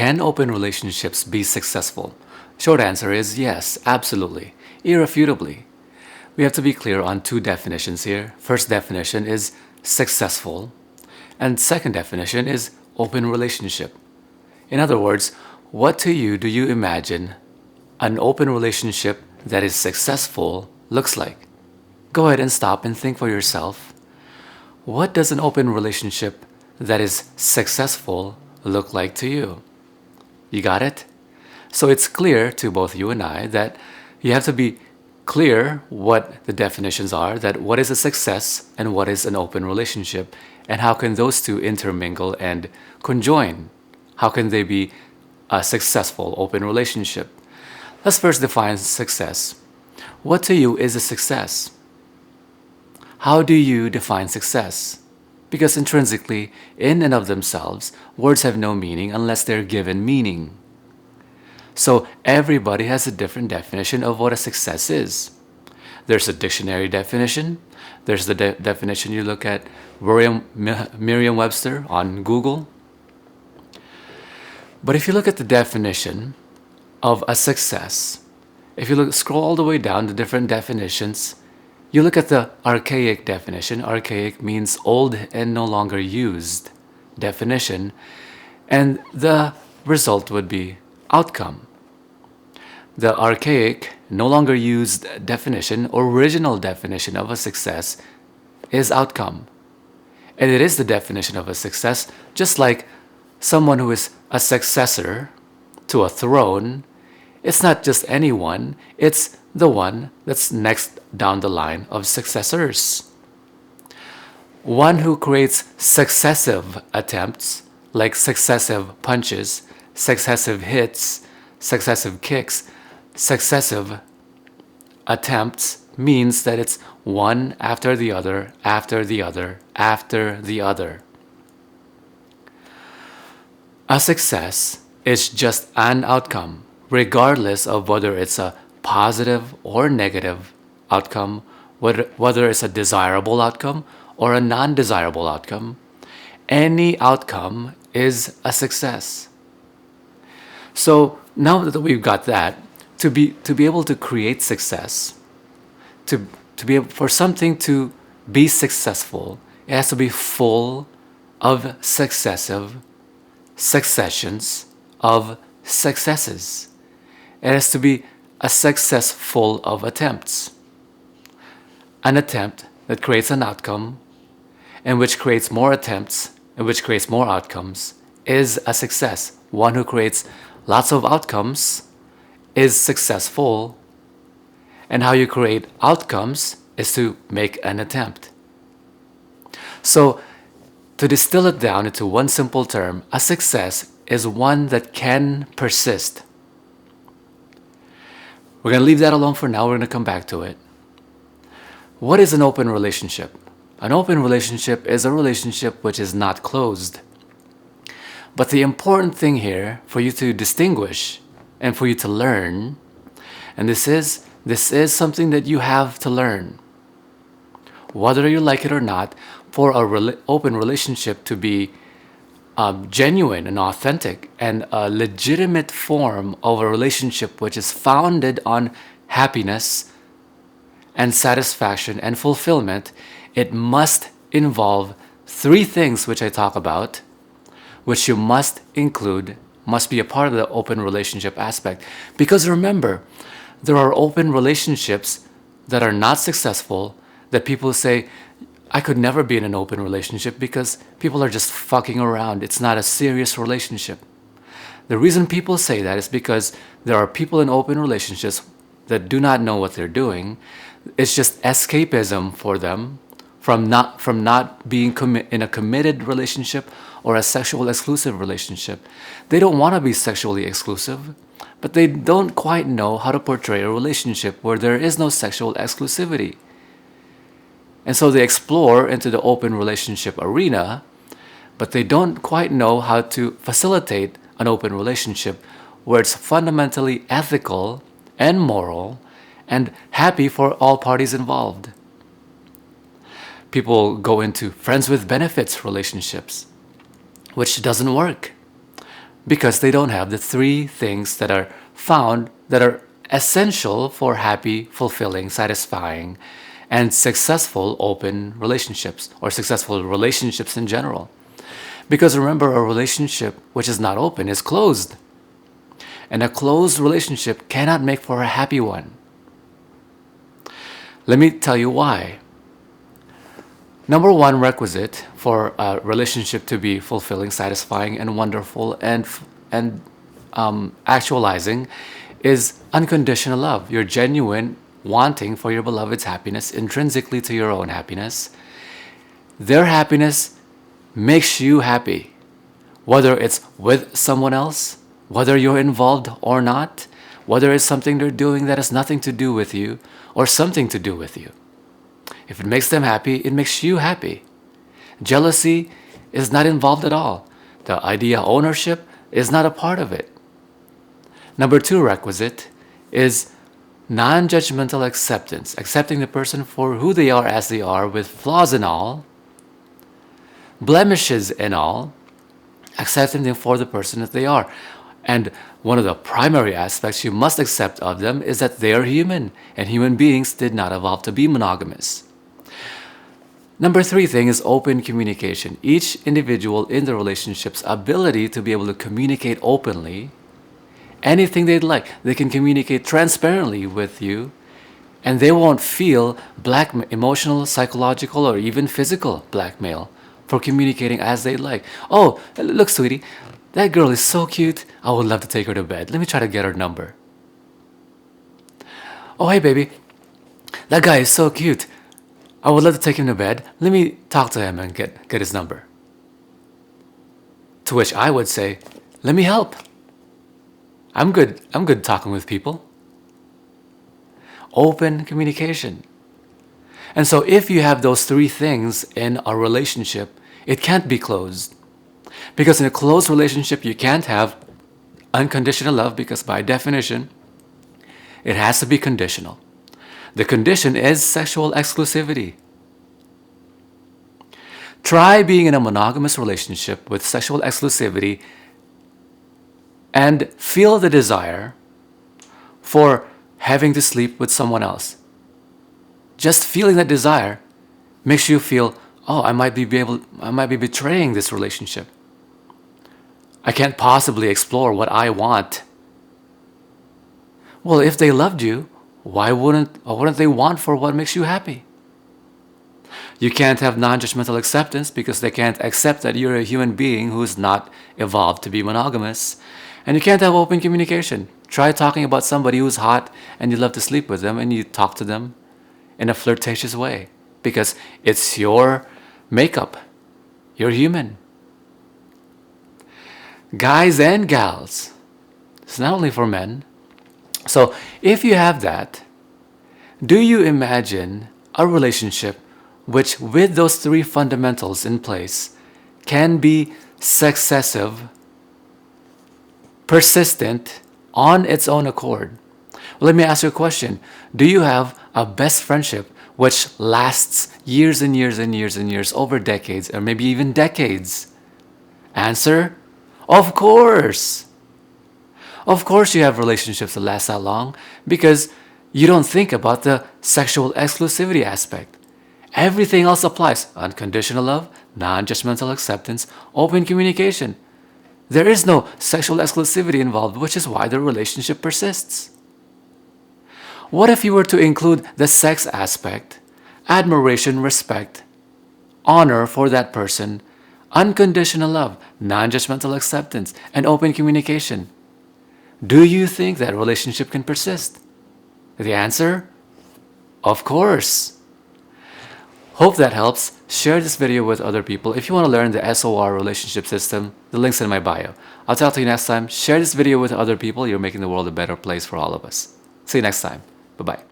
Can open relationships be successful? Short answer is yes, absolutely, irrefutably. We have to be clear on two definitions here. First definition is successful, and second definition is open relationship. In other words, what to you do you imagine an open relationship that is successful looks like? Go ahead and stop and think for yourself. What does an open relationship that is successful look like to you? You got it? So it's clear to both you and I that you have to be clear what the definitions are, that what is a success and what is an open relationship, and how can those two intermingle and conjoin? How can they be a successful open relationship? Let's first define success. What to you is a success? How do you define success? Because intrinsically, in and of themselves, words have no meaning unless they're given meaning. So everybody has a different definition of what a success is. There's a dictionary definition. There's the definition you look at Merriam-Webster on Google. But if you look at the definition of a success, if you scroll all the way down to different definitions, you look at the archaic definition. Archaic means old and no longer used definition. And the result would be outcome. The archaic, no longer used definition, original definition of a success is outcome. And it is the definition of a success, just like someone who is a successor to a throne. It's not just anyone, it's the one that's next down the line of successors. One who creates successive attempts, like successive punches, successive hits, successive kicks, successive attempts means that it's one after the other, after the other, after the other. A success is just an outcome, regardless of whether it's a positive or negative outcome, whether it's a desirable outcome or a non-desirable outcome. Any outcome is a success. So now that we've got that, to be able to create success, to be able, for something to be successful, it has to be full of successive successions of successes. It has to be a success full of attempts. An attempt that creates an outcome, and which creates more attempts, and which creates more outcomes, is a success. One who creates lots of outcomes is successful. And how you create outcomes is to make an attempt. So, to distill it down into one simple term, a success is one that can persist. We're going to leave that alone for now. We're going to come back to it. What is an open relationship? An open relationship is a relationship which is not closed. But the important thing here for you to distinguish and for you to learn, and this is something that you have to learn. Whether you like it or not, for an open relationship to be genuine and authentic and a legitimate form of a relationship which is founded on happiness and satisfaction and fulfillment, it must involve three things which I talk about, which you must include, must be a part of the open relationship aspect. Because remember, there are open relationships that are not successful, that people say, I could never be in an open relationship because people are just fucking around. It's not a serious relationship. The reason people say that is because there are people in open relationships that do not know what they're doing. It's just escapism for them from not being in a committed relationship or a sexual exclusive relationship. They don't want to be sexually exclusive, but they don't quite know how to portray a relationship where there is no sexual exclusivity. And so they explore into the open relationship arena, but they don't quite know how to facilitate an open relationship where it's fundamentally ethical and moral and happy for all parties involved. People go into friends with benefits relationships, which doesn't work. because they don't have the three things that are found that are essential for happy, fulfilling, satisfying, and successful open relationships, or successful relationships in general. Because remember, a relationship which is not open is closed. And a closed relationship cannot make for a happy one. Let me tell you why. Number one requisite for a relationship to be fulfilling, satisfying, and wonderful, and actualizing is unconditional love. Your genuine wanting for your beloved's happiness intrinsically to your own happiness. Their happiness makes you happy, whether it's with someone else, whether you're involved or not, whether it's something they're doing that has nothing to do with you or something to do with you. If it makes them happy, it makes you happy. Jealousy is not involved at all. The idea of ownership is not a part of it. Number two requisite is non-judgmental acceptance, accepting the person for who they are as they are, with flaws and all, blemishes and all, accepting them for the person that they are. And one of the primary aspects you must accept of them is that they are human, and human beings did not evolve to be monogamous. Number three thing is open communication. Each individual in the relationship's ability to be able to communicate openly anything they'd like. They can communicate transparently with you, and they won't feel emotional, psychological, or even physical blackmail for communicating as they'd like. Oh, look, sweetie, that girl is so cute. I would love to take her to bed. Let me try to get her number. Oh, hey, baby, that guy is so cute. I would love to take him to bed. Let me talk to him and get his number. To which I would say, let me help. I'm good talking with people. Open communication. And so if you have those three things in a relationship, it can't be closed. Because in a closed relationship, you can't have unconditional love, because by definition, it has to be conditional. The condition is sexual exclusivity. Try being in a monogamous relationship with sexual exclusivity and feel the desire for having to sleep with someone else. Just feeling that desire makes you feel, oh, I might be betraying this relationship. I can't possibly explore what I want. Well, if they loved you, why wouldn't they want for what makes you happy? You can't have non-judgmental acceptance because they can't accept that you're a human being who's not evolved to be monogamous. And you can't have open communication. Try talking about somebody who's hot and you love to sleep with them, and you talk to them in a flirtatious way because it's your makeup. You're human. Guys and gals. It's not only for men. So if you have that, do you imagine a relationship which, with those three fundamentals in place, can be successive, persistent, on its own accord? Well, let me ask you a question. Do you have a best friendship which lasts years and years and years and years, over decades, or maybe even decades? Answer: of course. Of course you have relationships that last that long, because you don't think about the sexual exclusivity aspect. Everything else applies. Unconditional love, non-judgmental acceptance, open communication. There is no sexual exclusivity involved, which is why the relationship persists. What if you were to include the sex aspect, admiration, respect, honor for that person, unconditional love, non-judgmental acceptance, and open communication? Do you think that relationship can persist? The answer? Of course. Hope that helps. Share this video with other people. If you want to learn the SOR relationship system, the link's in my bio. I'll talk to you next time. Share this video with other people. You're making the world a better place for all of us. See you next time. Bye-bye.